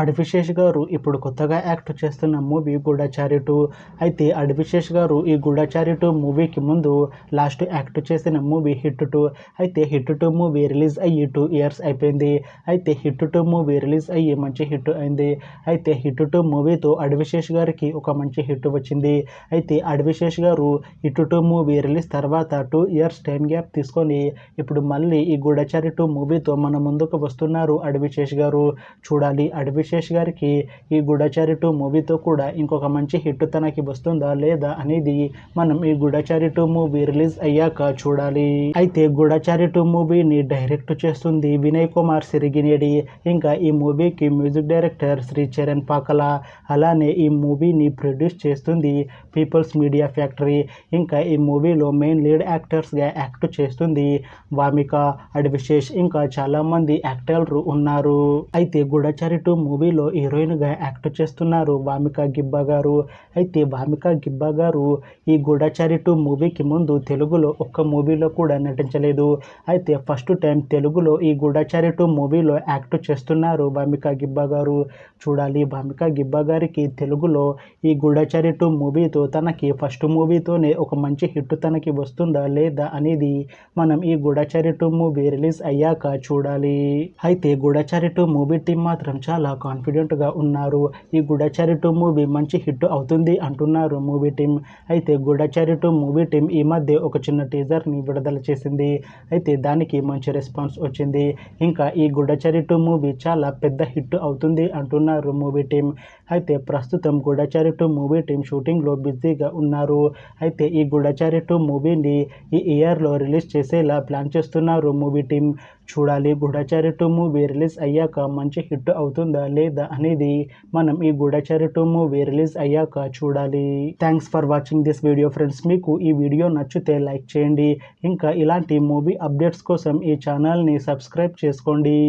అడివిశేష్ గారు ఇప్పుడు కొత్తగా యాక్ట్ చేస్తున్న మూవీ గూఢచారి 2. అయితే అడివిశేష్ గారు ఈ గూఢచారి 2 మూవీకి ముందు లాస్ట్ యాక్ట్ చేసిన మూవీ హిట్ 2. అయితే హిట్ 2 మూవీ రిలీజ్ అయ్యి 2 ఇయర్స్ అయిపోయింది. అయితే హిట్ 2 మూవీ రిలీజ్ అయ్యి మంచి హిట్ అయింది. అయితే హిట్ 2 మూవీతో అడివిశేష్ గారికి ఒక మంచి హిట్ వచ్చింది. అయితే అడివిశేష్ గారు హిట్ 2 మూవీ రిలీజ్ తర్వాత 2 ఇయర్స్ టైం గ్యాప్ తీసుకొని ఇప్పుడు మళ్ళీ ఈ గూఢచారి 2 మూవీతో మన ముందుకు వస్తున్నారు అడివిశేష్ గారు. చూడాలి అడివిశేష్ గారికి ఈ గూఢచారి 2 మూవీతో కూడా ఇంకొక మంచి హిట్ తనకి వస్తుందా లేదా అనేది మనం ఈ గూఢచారి 2 మూవీ రిలీజ్ అయ్యాక చూడాలి. అయితే గూఢచారి 2 మూవీని డైరెక్ట్ చేస్తుంది వినయ్ కుమార్ సిరిగినేడి. ఇంకా ఈ మూవీకి మ్యూజిక్ డైరెక్టర్ శ్రీ చరణ్ పాకల. అలానే ఈ మూవీని ప్రొడ్యూస్ చేస్తుంది పీపుల్స్ మీడియా ఫ్యాక్టరీ. ఇంకా ఈ మూవీలో మెయిన్ లీడ్ యాక్టర్స్గా యాక్ట్ చేస్తుంది వామిక, అడివిశేష్ ఇంకా చాలామంది యాక్టర్లు ఉన్నారు. అయితే గూఢచారి 2 మూవీలో హీరోయిన్గా యాక్ట్ చేస్తున్నారు వామిక గిబ్బా గారు. అయితే వామిక గిబ్బా గారు ఈ గూఢచారి 2 మూవీకి ముందు తెలుగులో ఒక్క మూవీలో కూడా నటించలేదు. అయితే ఫస్ట్ టైం తెలుగులో ఈ గూఢచారి 2 మూవీలో యాక్ట్ చేస్తున్నారు వామిక గిబ్బా గారు. చూడాలి వామిక గిబ్బా గారికి తెలుగులో ఈ గూఢచారి 2 మూవీతో తనకి ఫస్ట్ మూవీతోనే ఒక మంచి హిట్ తనకి వస్తుందా లేదా అనేది మనం ఈ గూఢచారి 2 మూవీ రిలీజ్ అయ్యాక చూడాలి. అయితే గూఢచారి 2 మూవీ టీం మాత్రం చాలా కాన్ఫిడెంట్గా ఉన్నారు. ఈ గూఢచారి 2 మూవీ మంచి హిట్ అవుతుంది అంటున్నారు మూవీ టీం. అయితే గూఢచారి 2 మూవీ టీం ఈ మధ్య ఒక చిన్న టీజర్ని విడుదల చేసింది. అయితే దానికి మంచి రెస్పాన్స్ వచ్చింది. ఇంకా ఈ గూఢచారి 2 మూవీ చాలా పెద్ద హిట్ అవుతుంది అంటున్నారు మూవీ టీం. అయితే ప్రస్తుతం గూఢచారి 2 మూవీ టీం షూటింగ్లో బిజీగా ఉన్నారు. అయితే ఈ గూఢచారి 2 మూవీని ఈ ఇయర్లో రిలీజ్ చేసేలా ప్లాన్ చేస్తున్నారు మూవీ టీం. చూడాలి గూఢచారి 2 మూవీ రిలీజ్ అయ్యాక మంచి హిట్ అవుతుందా లేదా అనేది మనం ఈ గూఢచారి 2 మూవీ రిలీజ్ అయ్యాక చూడాలి. Thanks for watching this video friends. మీకు ఈ వీడియో నచ్చితే లైక్ చేయండి. ఇంకా ఇలాంటి మూవీ అప్డేట్స్ కోసం ఈ ఛానల్ని సబ్స్క్రైబ్ చేసుకోండి.